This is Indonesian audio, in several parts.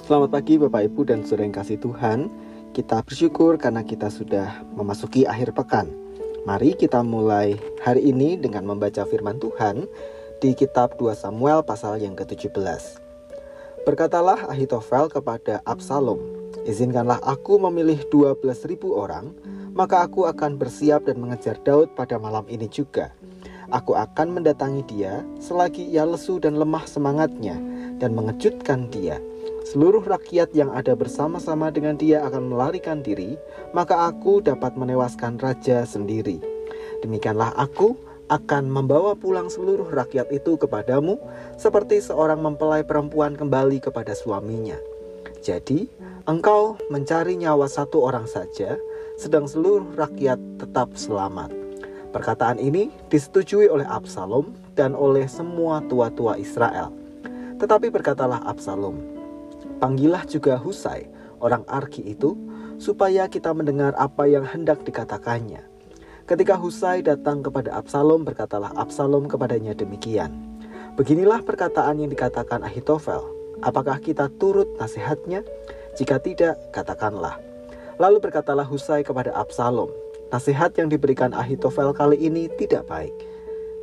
Selamat pagi Bapak Ibu dan Saudara yang kasih Tuhan. Kita bersyukur karena kita sudah memasuki akhir pekan. Mari kita mulai hari ini dengan membaca firman Tuhan di kitab 2 Samuel pasal yang ke-17. Berkatalah Ahitofel kepada Absalom, "Izinkanlah aku memilih 12.000 orang, maka aku akan bersiap dan mengejar Daud pada malam ini juga. Aku akan mendatangi dia selagi ia lesu dan lemah semangatnya dan mengejutkan dia. Seluruh rakyat yang ada bersama-sama dengan dia akan melarikan diri, maka aku dapat menewaskan raja sendiri. Demikianlah aku akan membawa pulang seluruh rakyat itu kepadamu, seperti seorang mempelai perempuan kembali kepada suaminya. Jadi, engkau mencari nyawa satu orang saja, sedang seluruh rakyat tetap selamat." Perkataan ini disetujui oleh Absalom dan oleh semua tua-tua Israel. Tetapi berkatalah Absalom, "Panggillah juga Husai, orang Arki itu, supaya kita mendengar apa yang hendak dikatakannya." Ketika Husai datang kepada Absalom, berkatalah Absalom kepadanya demikian, "Beginilah perkataan yang dikatakan Ahitofel. Apakah kita turut nasihatnya? Jika tidak, katakanlah." Lalu berkatalah Husai kepada Absalom, "Nasihat yang diberikan Ahitofel kali ini tidak baik."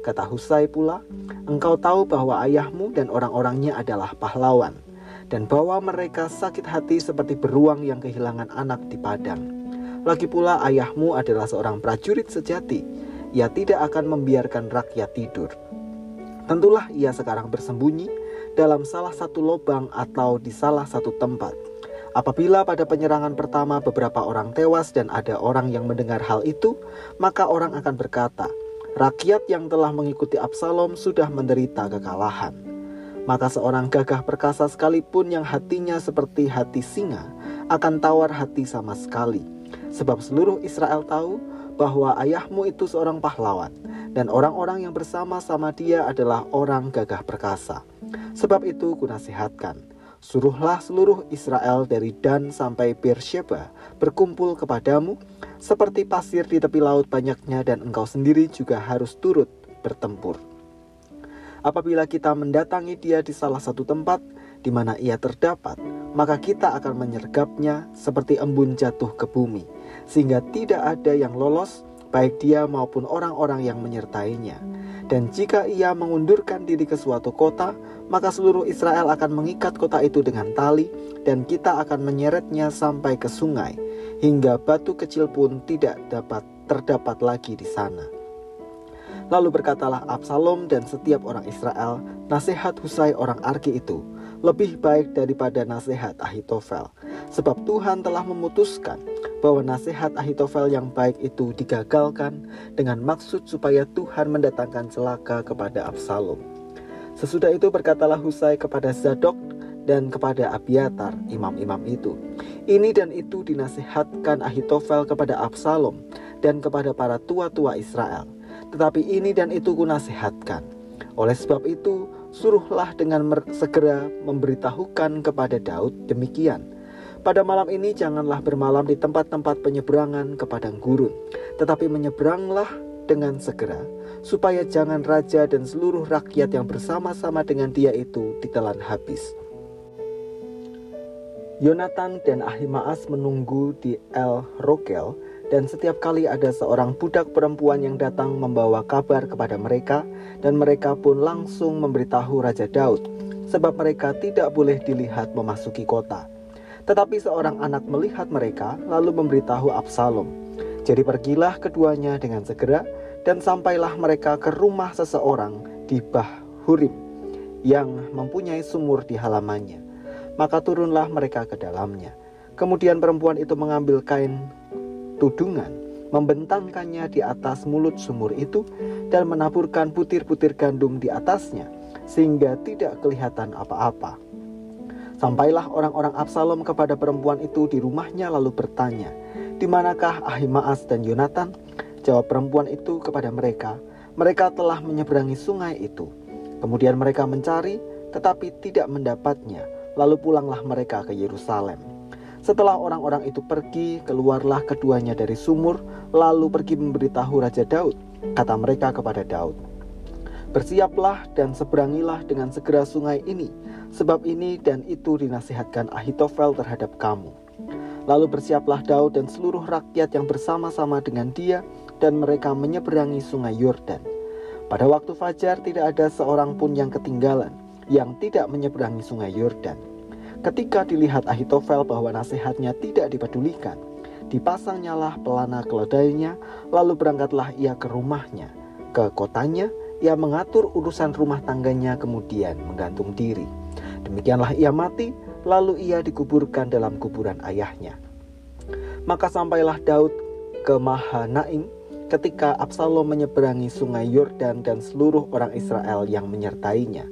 Kata Husai pula, "Engkau tahu bahwa ayahmu dan orang-orangnya adalah pahlawan, dan bahwa mereka sakit hati seperti beruang yang kehilangan anak di padang. Lagi pula ayahmu adalah seorang prajurit sejati. Ia tidak akan membiarkan rakyat tidur. Tentulah ia sekarang bersembunyi dalam salah satu lubang atau di salah satu tempat. Apabila pada penyerangan pertama beberapa orang tewas dan ada orang yang mendengar hal itu, maka orang akan berkata, 'Rakyat yang telah mengikuti Absalom sudah menderita kekalahan.' Maka seorang gagah perkasa sekalipun yang hatinya seperti hati singa akan tawar hati sama sekali. Sebab seluruh Israel tahu bahwa ayahmu itu seorang pahlawan, dan orang-orang yang bersama-sama dia adalah orang gagah perkasa. Sebab itu kunasihatkan, suruhlah seluruh Israel dari Dan sampai Beersheba berkumpul kepadamu, seperti pasir di tepi laut banyaknya, dan engkau sendiri juga harus turut bertempur. Apabila kita mendatangi dia di salah satu tempat di mana ia terdapat, maka kita akan menyergapnya seperti embun jatuh ke bumi, sehingga tidak ada yang lolos, baik dia maupun orang-orang yang menyertainya. Dan jika ia mengundurkan diri ke suatu kota, maka seluruh Israel akan mengikat kota itu dengan tali, dan kita akan menyeretnya sampai ke sungai, hingga batu kecil pun tidak dapat terdapat lagi di sana." Lalu berkatalah Absalom dan setiap orang Israel, "Nasihat Husai orang Arki itu lebih baik daripada nasihat Ahitofel, sebab Tuhan telah memutuskan bahwa nasihat Ahitofel yang baik itu digagalkan dengan maksud supaya Tuhan mendatangkan celaka kepada Absalom." Sesudah itu berkatalah Husai kepada Zadok dan kepada Abiatar, imam-imam itu, "Ini dan itu dinasihatkan Ahitofel kepada Absalom dan kepada para tua-tua Israel. Tetapi ini dan itu kunasihatkan. Oleh sebab itu, suruhlah dengan segera memberitahukan kepada Daud demikian, 'Pada malam ini janganlah bermalam di tempat-tempat penyeberangan ke padang gurun, tetapi menyeberanglah dengan segera, supaya jangan raja dan seluruh rakyat yang bersama-sama dengan dia itu ditelan habis.'" Yonatan dan Ahimaas menunggu di El Rogel, dan setiap kali ada seorang budak perempuan yang datang membawa kabar kepada mereka, dan mereka pun langsung memberitahu Raja Daud, sebab mereka tidak boleh dilihat memasuki kota. Tetapi seorang anak melihat mereka, lalu memberitahu Absalom. Jadi pergilah keduanya dengan segera, dan sampailah mereka ke rumah seseorang di Bahurim yang mempunyai sumur di halamannya. Maka turunlah mereka ke dalamnya. Kemudian perempuan itu mengambil kain tudungan, membentangkannya di atas mulut sumur itu, dan menaburkan butir-butir gandum di atasnya, sehingga tidak kelihatan apa-apa. Sampailah orang-orang Absalom kepada perempuan itu di rumahnya, lalu bertanya, "Di manakah Ahimaas dan Yonatan?" Jawab perempuan itu kepada mereka, "Mereka telah menyeberangi sungai itu." Kemudian mereka mencari, tetapi tidak mendapatnya. Lalu pulanglah mereka ke Yerusalem. Setelah orang-orang itu pergi, keluarlah keduanya dari sumur, lalu pergi memberitahu Raja Daud. Kata mereka kepada Daud, "Bersiaplah dan seberangilah dengan segera sungai ini, sebab ini dan itu dinasihatkan Ahitofel terhadap kamu. Lalu bersiaplah Daud dan seluruh rakyat yang bersama-sama dengan dia, dan mereka menyeberangi sungai Yordan. Pada waktu fajar tidak ada seorang pun yang ketinggalan, yang tidak menyeberangi sungai Yordan. Ketika dilihat Ahitofel bahwa nasihatnya tidak dipedulikan, dipasangnyalah pelana keledainya, lalu berangkatlah ia ke rumahnya, ke kotanya. Ia mengatur urusan rumah tangganya, kemudian menggantung diri. Demikianlah ia mati, lalu ia dikuburkan dalam kuburan ayahnya. Maka sampailah Daud ke Mahanaim ketika Absalom menyeberangi sungai Yordan dan seluruh orang Israel yang menyertainya.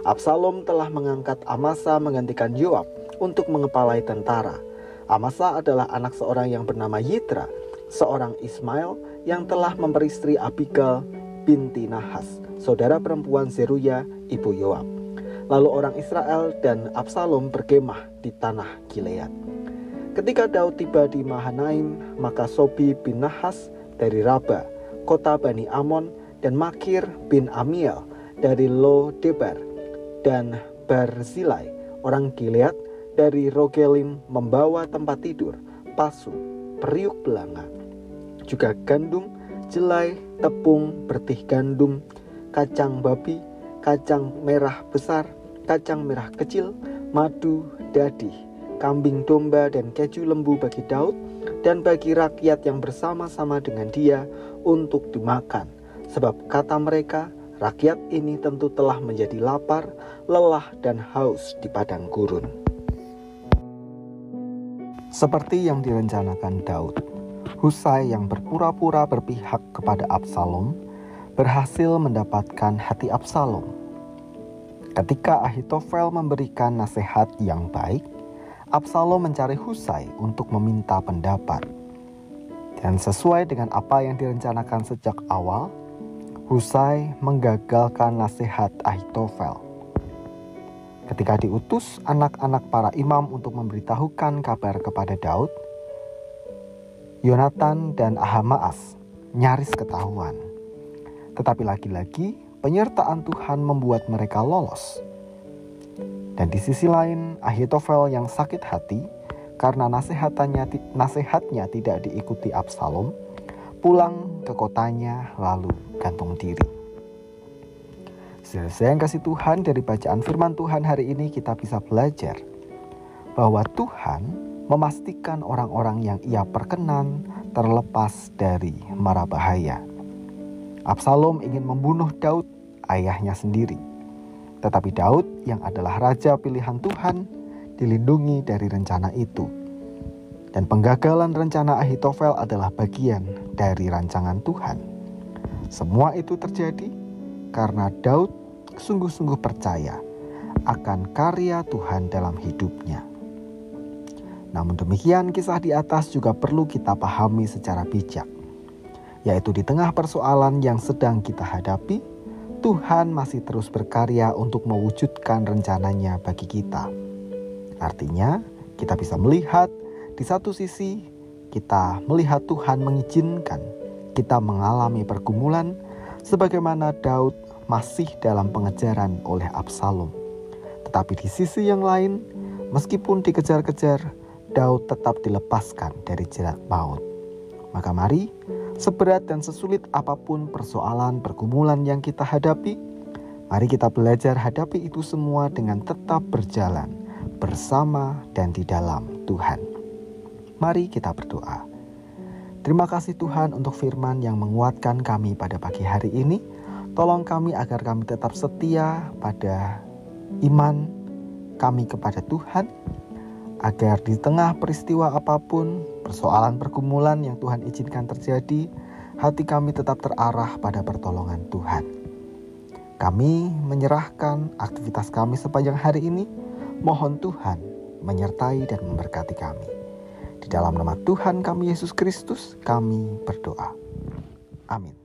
Absalom telah mengangkat Amasa menggantikan Yoab untuk mengepalai tentara. Amasa adalah anak seorang yang bernama Yitra, seorang Ismail yang telah memperistri Abigail binti Nahas, saudara perempuan Zeruya, ibu Yoab. Lalu orang Israel dan Absalom berkemah di tanah Gilead. Ketika Daud tiba di Mahanaim, maka Sobi bin Nahas dari Raba, kota Bani Amon, dan Makir bin Amiel dari Lo Debar, dan Barzilai, orang Gilead dari Rogelim membawa tempat tidur, pasu, periuk belanga, juga gandum, jelai, tepung, bertih gandum, kacang babi, kacang merah besar, kacang merah kecil, madu, dadih, kambing domba, dan keju lembu bagi Daud dan bagi rakyat yang bersama-sama dengan dia untuk dimakan. Sebab kata mereka, rakyat ini tentu telah menjadi lapar, lelah, dan haus di padang gurun. Seperti yang direncanakan Daud, Husai yang berpura-pura berpihak kepada Absalom berhasil mendapatkan hati Absalom. Ketika Ahitofel memberikan nasihat yang baik, Absalom mencari Husai untuk meminta pendapat. Dan sesuai dengan apa yang direncanakan sejak awal, Husai menggagalkan nasihat Ahitofel. Ketika diutus anak-anak para imam untuk memberitahukan kabar kepada Daud, Yonatan dan Ahamaas nyaris ketahuan. Tetapi lagi-lagi penyertaan Tuhan membuat mereka lolos. Dan di sisi lain, Ahitofel yang sakit hati karena nasihatnya tidak diikuti Absalom, pulang ke kotanya lalu gantung diri. Saudara yang kasih Tuhan, dari bacaan firman Tuhan hari ini kita bisa belajar bahwa Tuhan memastikan orang-orang yang ia perkenan terlepas dari mara bahaya. Absalom ingin membunuh Daud, ayahnya sendiri. Tetapi Daud yang adalah raja pilihan Tuhan dilindungi dari rencana itu. Dan penggagalan rencana Ahitofel adalah bagian dari rancangan Tuhan. Semua itu terjadi karena Daud sungguh-sungguh percaya akan karya Tuhan dalam hidupnya. Namun demikian, kisah di atas juga perlu kita pahami secara bijak, yaitu di tengah persoalan yang sedang kita hadapi, Tuhan masih terus berkarya untuk mewujudkan rencananya bagi kita. Artinya, kita bisa melihat di satu sisi, kita melihat Tuhan mengizinkan kita mengalami pergumulan sebagaimana Daud masih dalam pengejaran oleh Absalom. Tetapi di sisi yang lain, meskipun dikejar-kejar, Daud tetap dilepaskan dari jerat maut. Maka mari, seberat dan sesulit apapun persoalan pergumulan yang kita hadapi, mari kita belajar hadapi itu semua dengan tetap berjalan bersama dan di dalam Tuhan. Mari kita berdoa. Terima kasih Tuhan untuk firman yang menguatkan kami pada pagi hari ini. Tolong kami agar kami tetap setia pada iman kami kepada Tuhan, agar di tengah peristiwa apapun, persoalan pergumulan yang Tuhan izinkan terjadi, hati kami tetap terarah pada pertolongan Tuhan. Kami menyerahkan aktivitas kami sepanjang hari ini, mohon Tuhan menyertai dan memberkati kami. Di dalam nama Tuhan kami Yesus Kristus, kami berdoa. Amin.